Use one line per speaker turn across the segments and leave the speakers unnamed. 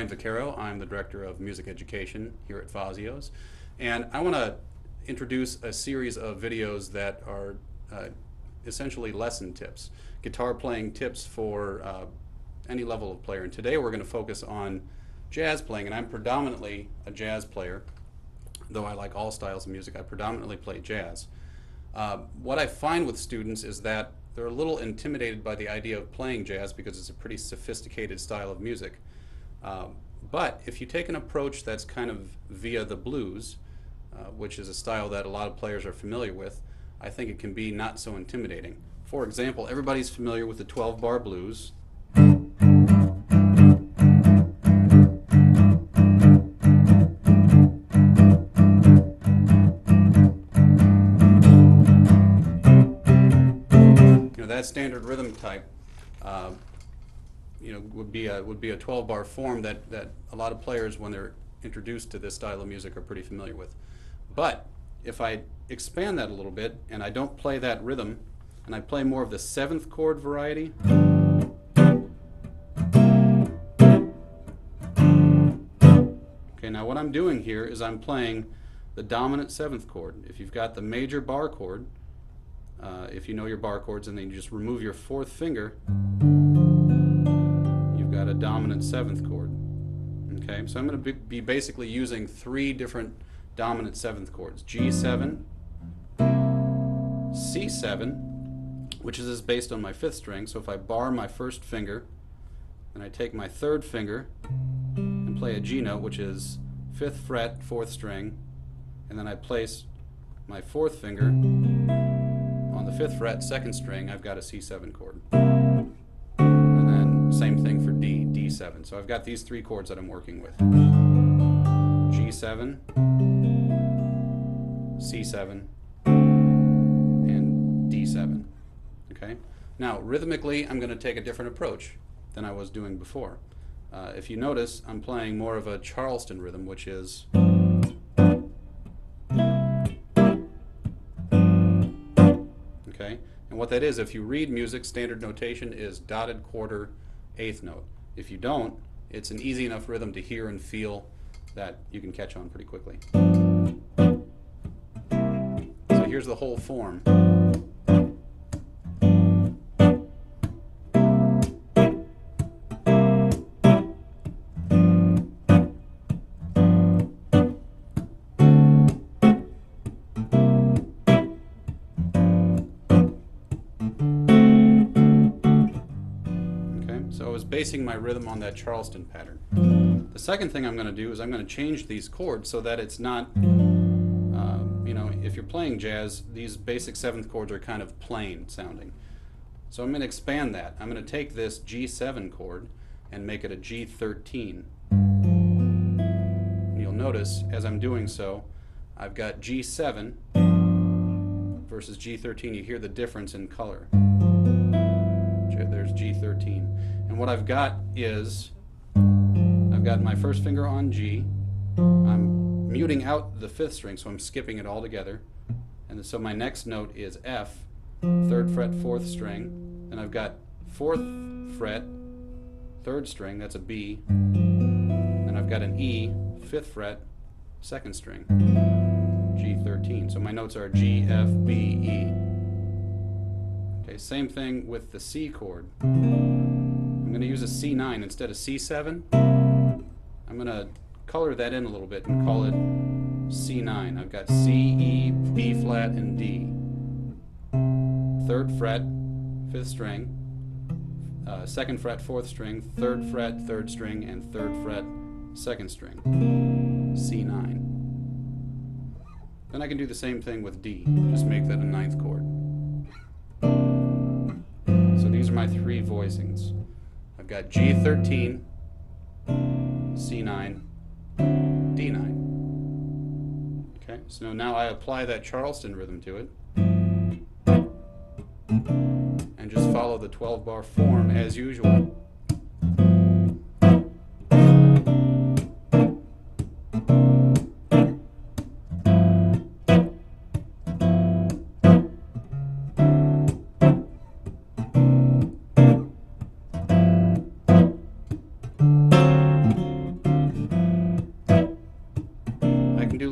Brian Vaccaro. I'm the Director of Music Education here at Fazio's. And I want to introduce a series of videos that are essentially lesson tips, guitar playing tips for any level of player. And today we're going to focus on jazz playing, and I'm predominantly a jazz player. Though I like all styles of music, I predominantly play jazz. What I find with students is that they're a little intimidated by the idea of playing jazz because it's a pretty sophisticated style of music. But if you take an approach that's kind of via the blues, which is a style that a lot of players are familiar with, I think it can be not so intimidating. For example, everybody's familiar with the 12-bar blues. That standard rhythm type, would be a 12-bar form that a lot of players, when they're introduced to this style of music, are pretty familiar with. But if I expand that a little bit and I don't play that rhythm and I play more of the 7th chord variety, okay, now what I'm doing here is I'm playing the dominant 7th chord. If you've got the major bar chord, if you know your bar chords, and then you just remove your 4th finger, you've got a dominant 7th chord. Okay, so I'm going to be basically using 3 different dominant 7th chords: G7, C7, which is based on my 5th string. So if I bar my 1st finger, then I take my 3rd finger and play a G note, which is 5th fret, 4th string, and then I place my 4th finger on the 5th fret, 2nd string, I've got a C7 chord. And then same thing for D, D7. So I've got these 3 chords that I'm working with: G7, C7, and D7. Okay? Now, rhythmically, I'm going to take a different approach than I was doing before. If you notice, I'm playing more of a Charleston rhythm, which is okay? And what that is, if you read music, standard notation is dotted quarter, 8th note. If you don't, it's an easy enough rhythm to hear and feel that you can catch on pretty quickly. So here's the whole form. So I was basing my rhythm on that Charleston pattern. The second thing I'm going to do is I'm going to change these chords so that it's not, if you're playing jazz, these basic 7th chords are kind of plain sounding. So I'm going to expand that. I'm going to take this G7 chord and make it a G13. And you'll notice as I'm doing so, I've got G7 versus G13. You hear the difference in color. There's G13. And what I've got is, I've got my 1st finger on G, I'm muting out the 5th string, so I'm skipping it all together, and so my next note is F, 3rd fret, 4th string, then I've got 4th fret, 3rd string, that's a B, then I've got an E, 5th fret, 2nd string, G13. So my notes are G, F, B, E. Okay, same thing with the C chord. I'm going to use a C9 instead of C7. I'm going to color that in a little bit and call it C9. I've got C, E, B flat, and D. 3rd fret, 5th string, 2nd fret, 4th string, 3rd fret, 3rd string, and 3rd fret, 2nd string. C9. Then I can do the same thing with D. Just make that a 9th chord. So these are my 3 voicings. I've got G13, C9, D9. Okay, so now I apply that Charleston rhythm to it and just follow the 12-bar form as usual.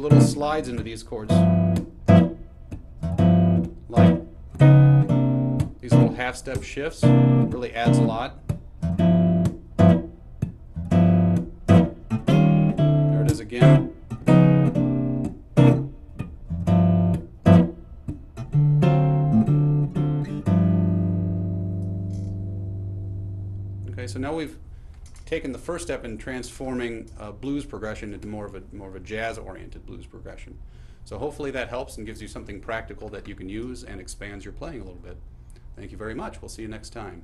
do little slides into these chords, like these little half-step shifts. Really adds a lot. There it is again. Okay, so now we've taken the first step in transforming a blues progression into more of a jazz-oriented blues progression. So hopefully that helps and gives you something practical that you can use and expands your playing a little bit. Thank you very much. We'll see you next time.